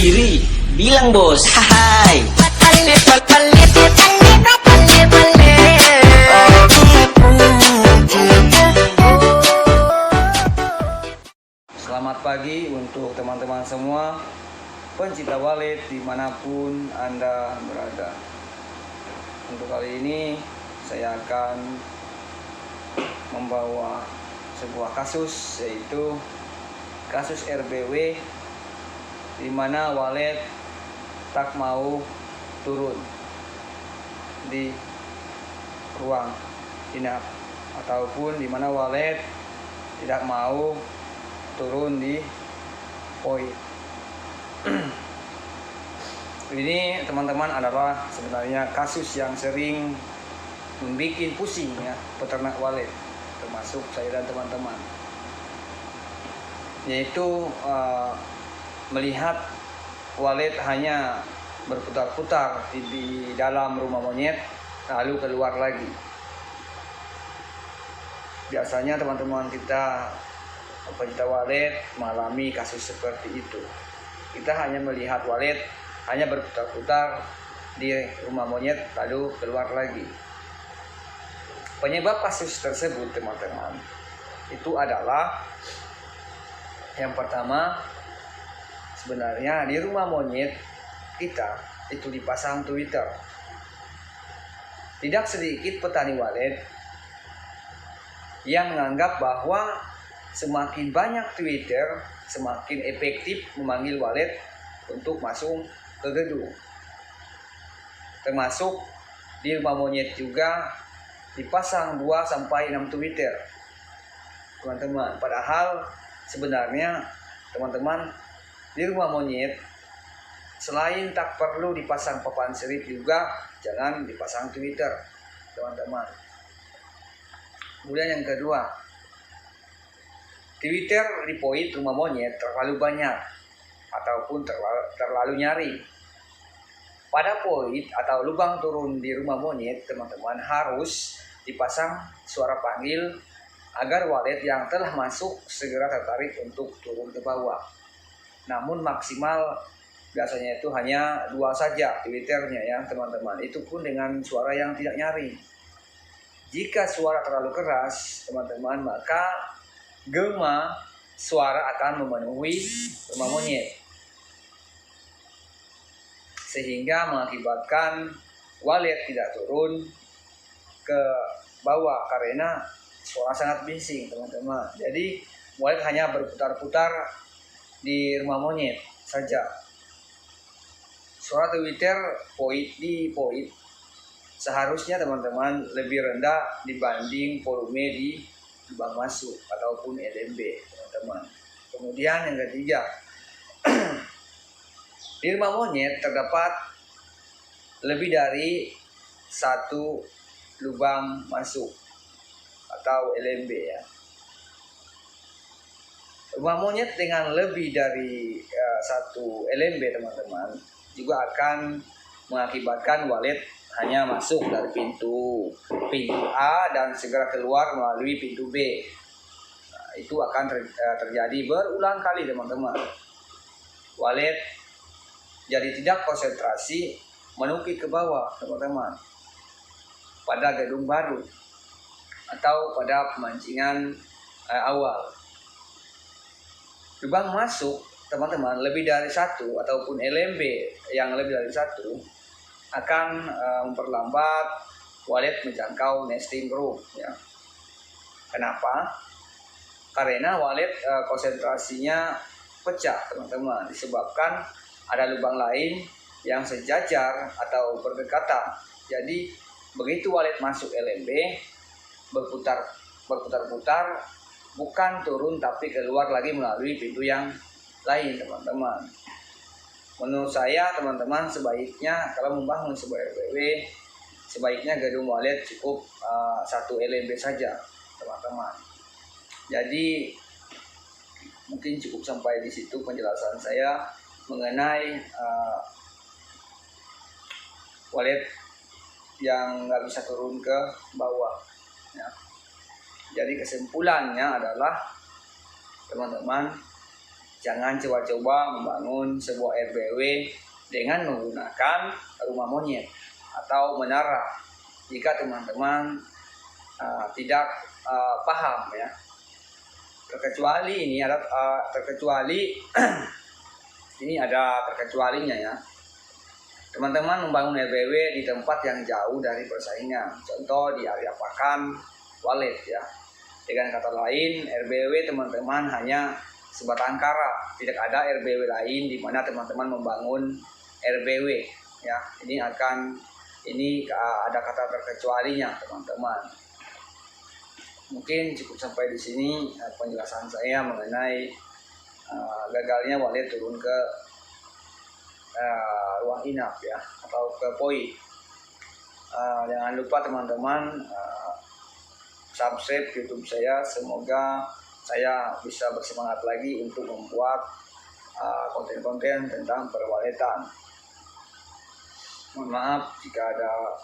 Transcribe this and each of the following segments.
diri, bilang bos. Hai. Selamat pagi untuk teman-teman semua pencinta wallet dimanapun Anda berada. Untuk kali ini saya akan membawa sebuah kasus, yaitu kasus RBW, di mana wallet tak mau turun di ruang inap, ataupun di mana wallet tidak mau turun di poin. Ini teman-teman adalah sebenarnya kasus yang sering membuat pusing ya peternak wallet, termasuk saya dan teman-teman, yaitu melihat wallet hanya berputar-putar di dalam rumah monyet lalu keluar lagi. Biasanya teman-teman kita pencinta wallet mengalami kasus seperti itu. Kita hanya melihat wallet hanya berputar-putar di rumah monyet lalu keluar lagi. Penyebab kasus tersebut teman-teman itu adalah, yang pertama, sebenarnya di rumah monyet kita itu dipasang Twitter. Tidak sedikit petani wallet yang menganggap bahwa semakin banyak Twitter, semakin efektif memanggil wallet untuk masuk ke gedung. Termasuk di rumah monyet juga dipasang 2-6 Twitter, teman-teman. Padahal sebenarnya teman-teman, di rumah monyet selain tak perlu dipasang papan serif juga jangan dipasang Twitter, teman-teman. Kemudian yang kedua, Twitter di poin rumah monyet terlalu banyak ataupun terlalu nyaring. Pada poin atau lubang turun di rumah monyet, teman-teman, harus dipasang suara panggil agar wallet yang telah masuk segera tertarik untuk turun ke bawah. Namun maksimal biasanya itu hanya 2 saja Twitternya ya teman-teman. Itu pun dengan suara yang tidak nyaring. Jika suara terlalu keras teman-teman, maka gema suara akan memenuhi rumah monyet, sehingga mengakibatkan wallet tidak turun ke bawah karena suara sangat bising, teman-teman. Jadi wallet hanya berputar-putar di rumah monyet saja. Suara Twitter di poin seharusnya teman-teman lebih rendah dibanding volume di lubang masuk ataupun LMB, teman-teman. Kemudian yang ketiga, di rumah monyet terdapat lebih dari 1 lubang masuk atau LMB ya. Rumah monyet dengan lebih dari 1 LMB teman-teman juga akan mengakibatkan wallet hanya masuk dari pintu A dan segera keluar melalui pintu B. Nah, itu akan terjadi berulang kali teman-teman. Wallet jadi tidak konsentrasi menukik ke bawah teman-teman pada gedung baru atau pada pemancingan awal. Lubang masuk teman-teman lebih dari 1 ataupun LMB yang lebih dari 1 akan memperlambat wallet menjangkau nesting group ya. Kenapa? Karena wallet konsentrasinya pecah teman-teman, disebabkan ada lubang lain yang sejajar atau berdekatan. Jadi begitu wallet masuk LMB, berputar-putar, bukan turun tapi keluar lagi melalui pintu yang lain, teman-teman. Menurut saya teman-teman, sebaiknya kalau membangun sebuah RBW, sebaiknya gedung wallet cukup 1 LMB saja, teman-teman. Jadi mungkin cukup sampai di situ penjelasan saya mengenai wallet yang nggak bisa turun ke bawah ya. Jadi kesimpulannya adalah teman-teman, Jangan coba-coba membangun sebuah RBW dengan menggunakan rumah monyet atau menara jika teman-teman tidak paham ya. Terkecuali ini ada terkecuali ini ada terkecualinya ya. Teman-teman membangun RBW di tempat yang jauh dari persaingan. Contoh di area pakan, walet ya. Dengan kata lain, RBW teman-teman hanya sebatang kara. Tidak ada RBW lain di mana teman-teman membangun RBW ya. Ini ada kata terkecualinya teman-teman. Mungkin cukup sampai di sini penjelasan saya mengenai gagalnya walet turun ke ruang inap ya, atau ke POI. Jangan lupa teman-teman subscribe YouTube saya. Semoga saya bisa bersemangat lagi untuk membuat konten-konten tentang perwaletan. Mohon maaf jika ada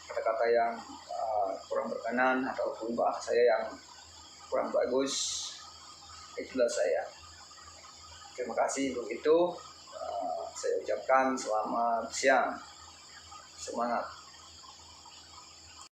kata-kata yang kurang berkenan ataupun bahasa saya yang kurang bagus. Itulah saya. Terima kasih untuk itu. Saya ucapkan selamat siang. Semangat.